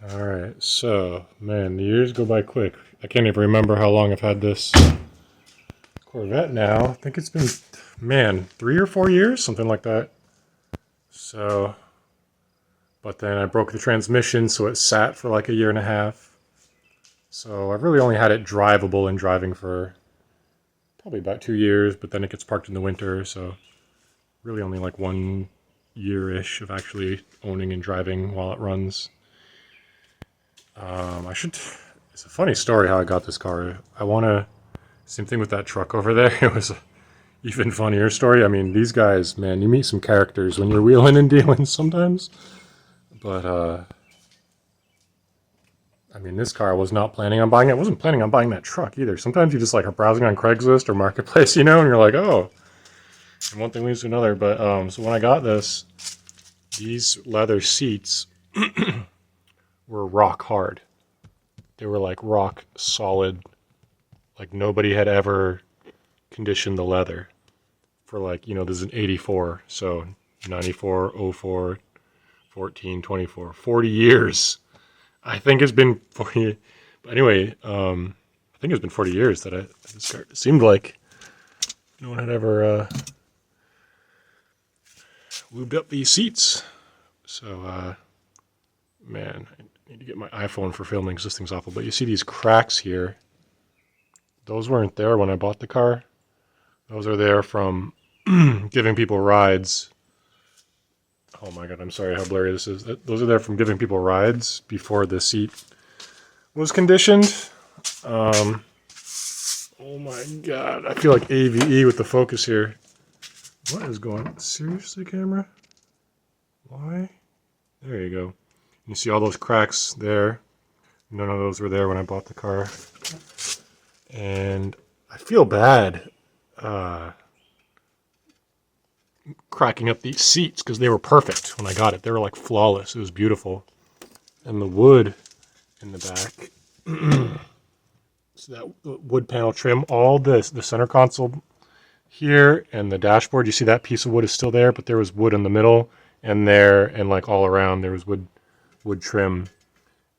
Alright, so, man, the years go by quick. I can't even remember how long I've had this Corvette now. I think it's been, man, 3 or 4 years, something like that. So, but then I broke the transmission, so it sat for like a year and a half. So I've really only had it drivable and driving for probably about 2 years, but then it gets parked in the winter, so really only like 1 year-ish of actually owning and driving while it runs. I should. It's a funny story how I got this car. I want to. Same thing with that truck over there. It was a even funnier story. I mean, these guys, man, you meet some characters when you're wheeling and dealing sometimes. But I mean, this car I was not planning on buying. I wasn't planning on buying that truck either. Sometimes you just like are browsing on Craigslist or Marketplace, and you're like, oh, and one thing leads to another. But so when I got this, these leather seats were rock hard. They were like rock solid. Like nobody had ever conditioned the leather for like, this is an 84. So 94, 04, 14, 24, 40 years. I think it's been 40. But anyway, I think it's been 40 years that this car, it seemed like no one had ever lubed up these seats. So, man, I need to get my iPhone for filming because this thing's awful. But you see these cracks here. Those weren't there when I bought the car. Those are there from giving people rides. Oh my god, I'm sorry how blurry this is. Those are there from giving people rides before the seat was conditioned. Oh my god, I feel like AVE with the focus here. What is going on? Seriously, camera? Why? There you go. You see all those cracks there. None of those were there when I bought the car. And I feel bad cracking up these seats because they were perfect when I got it. They were like flawless. It was beautiful. And the wood in the back. So that wood panel trim, all this, the center console here and the dashboard, you see that piece of wood is still there, but there was wood in the middle and there and like all around there was wood trim.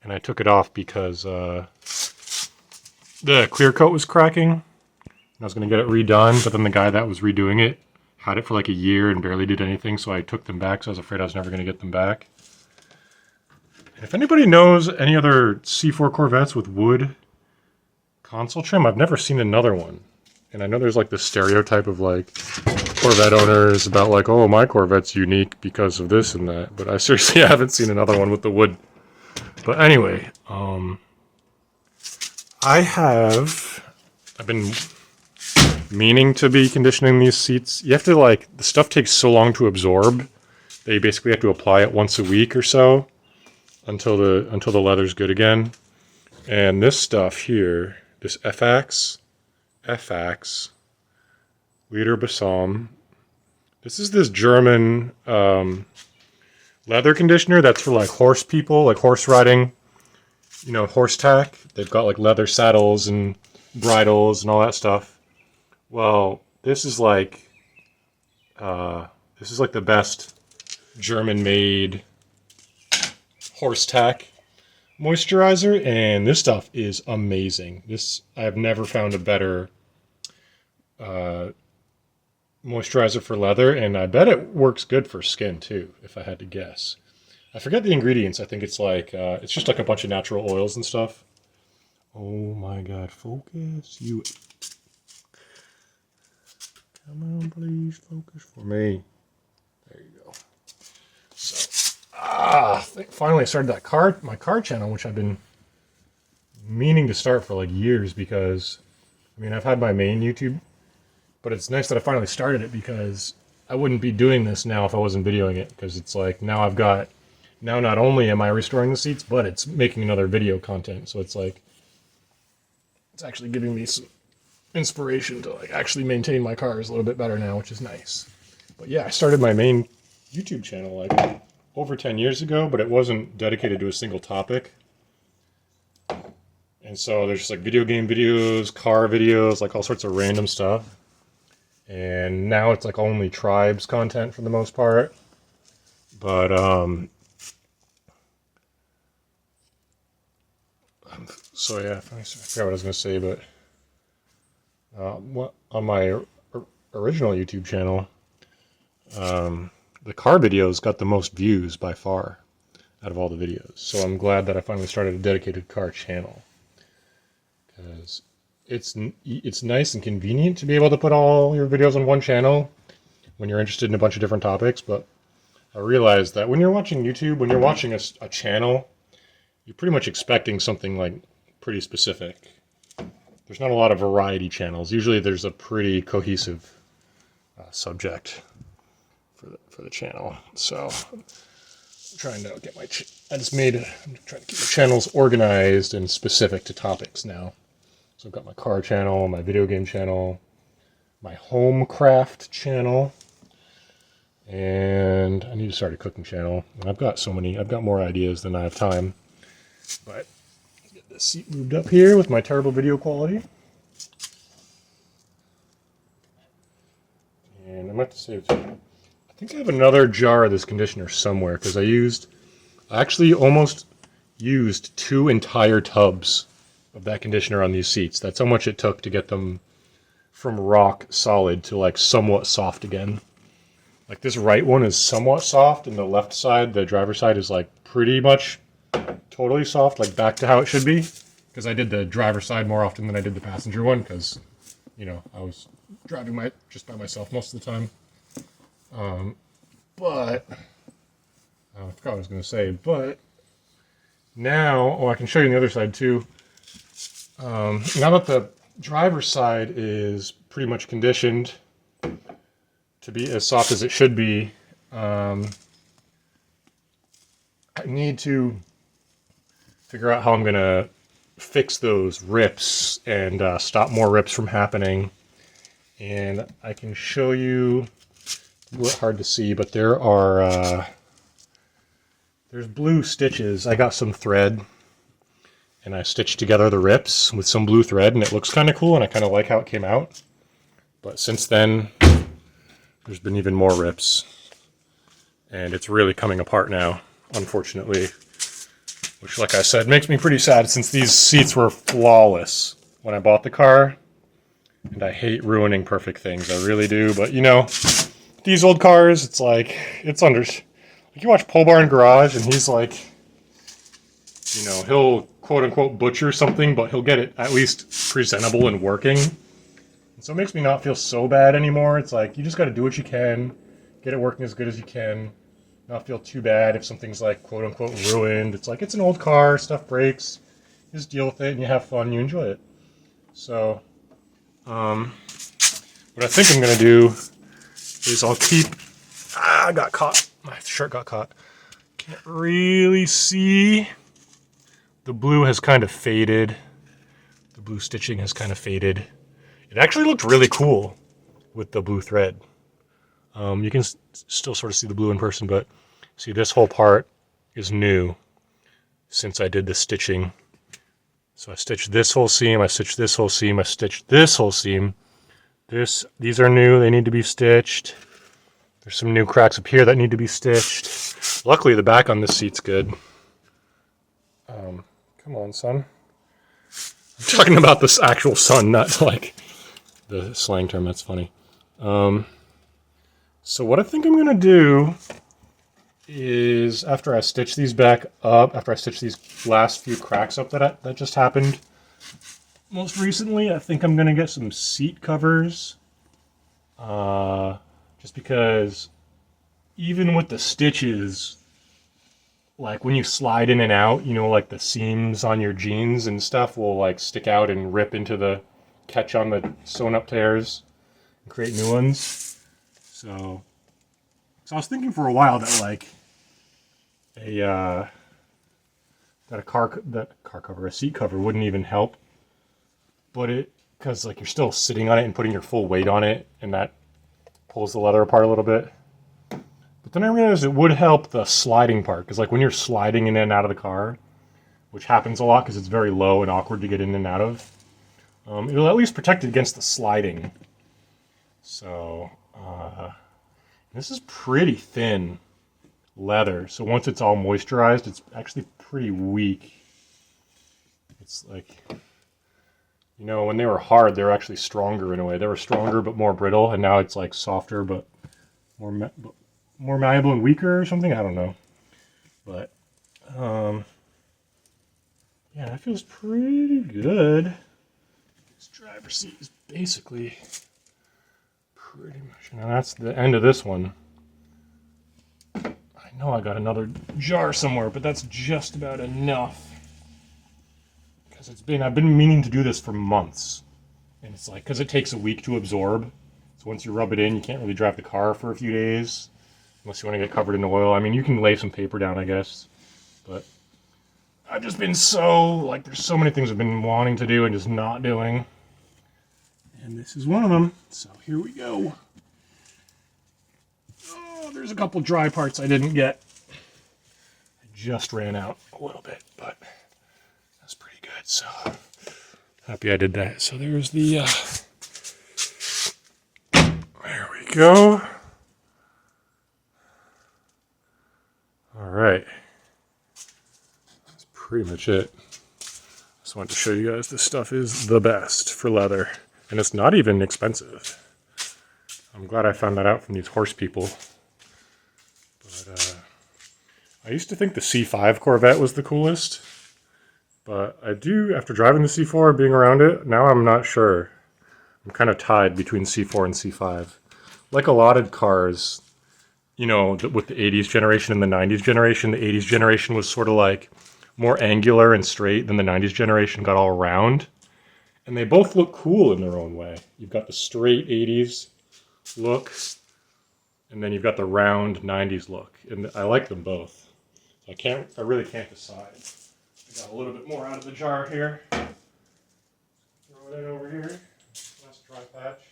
And I took it off because the clear coat was cracking. And I was going to get it redone, but then the guy that was redoing it had it for like a year and barely did anything, so I took them back, so I was afraid I was never going to get them back. And if anybody knows any other C4 Corvettes with wood console trim, I've never seen another one. And I know there's like this stereotype of like Corvette owners about like, oh, my Corvette's unique because of this and that, but I seriously haven't seen another one with the wood. But anyway, I've been meaning to be conditioning these seats. You have to like, the stuff takes so long to absorb that you basically have to apply it once a week or so until the leather's good again. And this stuff here, this FX Leder Balsam, this is this German leather conditioner that's for like horse people, like horse riding, horse tack. They've got like leather saddles and bridles and all that stuff. Well, this is like the best German-made horse tack moisturizer, and this stuff is amazing. I have never found a better moisturizer for leather, and I bet it works good for skin too, if I had to guess. I forget the ingredients. I think it's like it's just like a bunch of natural oils and stuff. Oh my god, focus, you. Come on, please, focus for me. There you go. So, finally I started my car channel, which I've been meaning to start for like years because, I've had my main YouTube, but it's nice that I finally started it because I wouldn't be doing this now if I wasn't videoing it, because it's like now not only am I restoring the seats, but it's making another video content, so it's like, it's actually giving me some inspiration to like actually maintain my cars a little bit better now, which is nice. But yeah, I started my main YouTube channel like over 10 years ago, but it wasn't dedicated to a single topic. And so there's just like video game videos, car videos, like all sorts of random stuff. And now it's like only tribes content for the most part. But So yeah, I forgot what I was going to say, but on my original YouTube channel, the car videos got the most views by far out of all the videos. So I'm glad that I finally started a dedicated car channel, because it's nice and convenient to be able to put all your videos on one channel when you're interested in a bunch of different topics. But I realized that when you're watching YouTube, when you're watching a channel, you're pretty much expecting something like pretty specific. There's not a lot of variety channels. Usually there's a pretty cohesive subject for the channel. So I'm trying to get I'm trying to keep my channels organized and specific to topics now. So I've got my car channel, my video game channel, my home craft channel, and I need to start a cooking channel. I've got more ideas than I have time. But let's get this seat moved up here with my terrible video quality. And I might have to save too. I think I have another jar of this conditioner somewhere, because I actually almost used 2 entire tubs of that conditioner on these seats. That's how much it took to get them from rock solid to like somewhat soft again. Like this right one is somewhat soft, and the left side, the driver's side, is like pretty much totally soft, like back to how it should be. Because I did the driver's side more often than I did the passenger one, because, you know, I was driving just by myself most of the time. But I forgot what I was going to say. But now, I can show you on the other side too. Now that the driver's side is pretty much conditioned to be as soft as it should be, I need to figure out how I'm going to fix those rips and stop more rips from happening. And I can show you, a little hard to see, but there's blue stitches. I got some thread and I stitched together the rips with some blue thread, and it looks kind of cool, and I kind of like how it came out. But since then, there's been even more rips, and it's really coming apart now, unfortunately. Which, like I said, makes me pretty sad, since these seats were flawless when I bought the car. And I hate ruining perfect things, I really do. But, you know, these old cars, it's like, like you watch Pole Barn Garage, and he's like, you know, he'll quote-unquote butcher something, but he'll get it at least presentable and working. And so it makes me not feel so bad anymore. It's like, you just got to do what you can, get it working as good as you can, not feel too bad if something's like quote-unquote ruined. It's like, it's an old car, stuff breaks, you just deal with it, and you have fun, you enjoy it. So, what I think I'm going to do is I'll keep... I got caught. My shirt got caught. Can't really see. The blue has kind of faded. The blue stitching has kind of faded. It actually looked really cool with the blue thread. You can still sort of see the blue in person, but see, this whole part is new since I did the stitching. So I stitched this whole seam, I stitched this whole seam, I stitched this whole seam. These are new, they need to be stitched. There's some new cracks up here that need to be stitched. Luckily the back on this seat's good. Come on, son. I'm talking about this actual sun, not like the slang term, that's funny. So what I think I'm gonna do is, after I stitch these back up, after I stitch these last few cracks up that just happened most recently, I think I'm gonna get some seat covers. Just because even with the stitches, like when you slide in and out, you know, like the seams on your jeans and stuff will like stick out and rip into catch on the sewn up tears and create new ones. So I was thinking for a while that like a seat cover wouldn't even help, but because like you're still sitting on it and putting your full weight on it, and that pulls the leather apart a little bit. But then I realized it would help the sliding part, because like when you're sliding in and out of the car, which happens a lot because it's very low and awkward to get in and out of, it'll at least protect it against the sliding. So this is pretty thin leather, so once it's all moisturized, it's actually pretty weak. It's like, you know, when they were hard, they were actually stronger in a way. They were stronger but more brittle, and now it's like softer but more malleable and weaker or something. I don't know. But, yeah, that feels pretty good. This driver's seat is basically pretty much, now that's the end of this one. I know I got another jar somewhere, but that's just about enough. Because I've been meaning to do this for months. And it's like, because it takes a week to absorb. So once you rub it in, you can't really drive the car for a few days. Unless you want to get covered in oil. I mean, you can lay some paper down, I guess. But I've just been so, like, there's so many things I've been wanting to do and just not doing. And this is one of them. So here we go. Oh, there's a couple dry parts I didn't get. I just ran out a little bit, but that's pretty good. So happy I did that. So there's the, there we go. All right. That's pretty much it. Just wanted to show you guys this stuff is the best for leather. And it's not even expensive. I'm glad I found that out from these horse people. But I used to think the C5 Corvette was the coolest. But I do, after driving the C4 and being around it, now I'm not sure. I'm kind of tied between C4 and C5. Like a lot of cars, you know, with the 80s generation and the 90s generation, the 80s generation was sort of like more angular and straight than the 90s generation got all round. And they both look cool in their own way. You've got the straight 80s look, and then you've got the round 90s look. And I like them both. I really can't decide. I got a little bit more out of the jar here. Throw it in over here. Nice dry patch.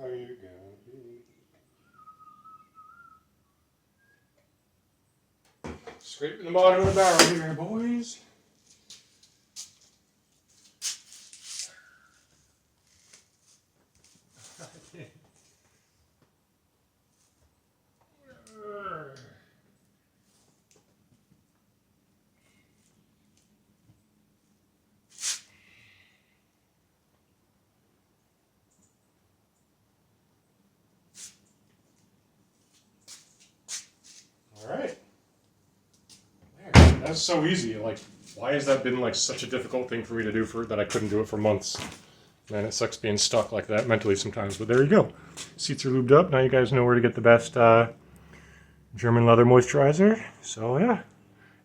How you gonna be? Scraping the bottom of the barrel here, boys. All right. There. That's so easy. Like, why has that been like such a difficult thing for me to do that I couldn't do it for months? Man, it sucks being stuck like that mentally sometimes, but there you go. Seats are lubed up. Now you guys know where to get the best German leather moisturizer. So yeah,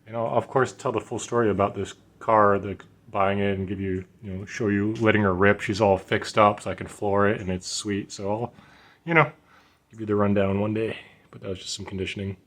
and I'll of course tell the full story about this car, buying it, and give you, show you letting her rip. She's all fixed up so I can floor it, and it's sweet. So I'll, give you the rundown one day. But that was just some conditioning.